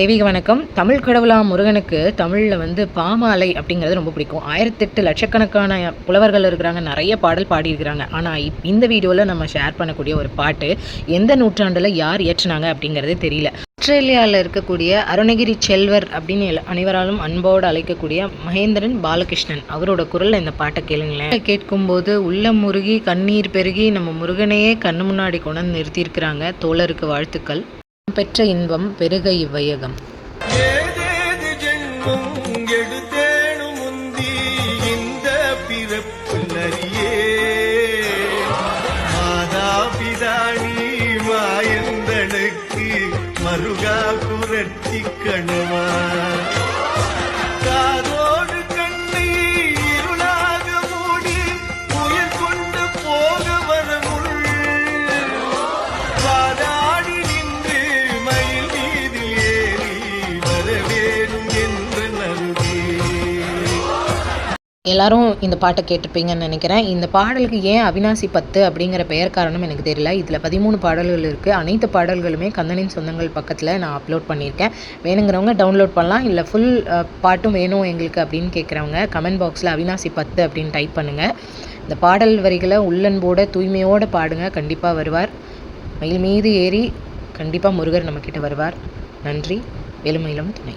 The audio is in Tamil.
தெய்வீக வணக்கம். தமிழ் கடவுளா முருகனுக்கு தமிழில் வந்து பாமாலை அப்படிங்கிறது ரொம்ப பிடிக்கும். 1008 லட்சக்கணக்கான புலவர்கள் இருக்கிறாங்க, நிறைய பாடல் பாடியிருக்கிறாங்க. ஆனால் இந்த வீடியோவில் நம்ம ஷேர் பண்ணக்கூடிய ஒரு பாட்டு எந்த நூற்றாண்டில் யார் இயற்றினாங்க அப்படிங்கிறதே தெரியல. ஆஸ்திரேலியாவில் இருக்கக்கூடிய அருணகிரி செல்வர் அப்படின்னு அனைவராலும் அன்போடு அழைக்கக்கூடிய மகேந்திரன் பாலகிருஷ்ணன் அவரோட குரலில் இந்த பாட்டை கேளுங்களேன். கேட்கும்போது உள்ளம் முருகி கண்ணீர் பெருகி நம்ம முருகனையே கண்ணு முன்னாடி கொண்டு நிறுத்தியிருக்கிறாங்க. தோழருக்கு வாழ்த்துக்கள். பெற்ற இன்பம் பெருக இவ்வையகம். மருகா புரட்சி கணுமா எல்லாரும் இந்த பாட்டை கேட்டிருப்பீங்கன்னு நினைக்கிறேன். இந்த பாடலுக்கு ஏன் அவினாசி 10 அப்படிங்கிற பெயர் காரணம் எனக்கு தெரியல. இதில் 13 பாடல்கள் இருக்குது. அனைத்து பாடல்களுமே கந்தனின் சொந்தங்கள் பக்கத்தில் நான் அப்லோட் பண்ணியிருக்கேன். வேணுங்கிறவங்க டவுன்லோட் பண்ணலாம். இல்லை ஃபுல் பாட்டும் வேணும் எங்களுக்கு அப்படின்னு கேட்குறவங்க கமெண்ட் பாக்ஸில் அவினாசி 10 அப்படின்னு டைப் பண்ணுங்கள். இந்த பாடல் வரிகளை உள்ளன்போட தூய்மையோடு பாடுங்க. கண்டிப்பாக வருவார். மயில் மீது ஏறி கண்டிப்பாக முருகர் நம்மக்கிட்ட வருவார். நன்றி. வேலுமயிலும் துணை.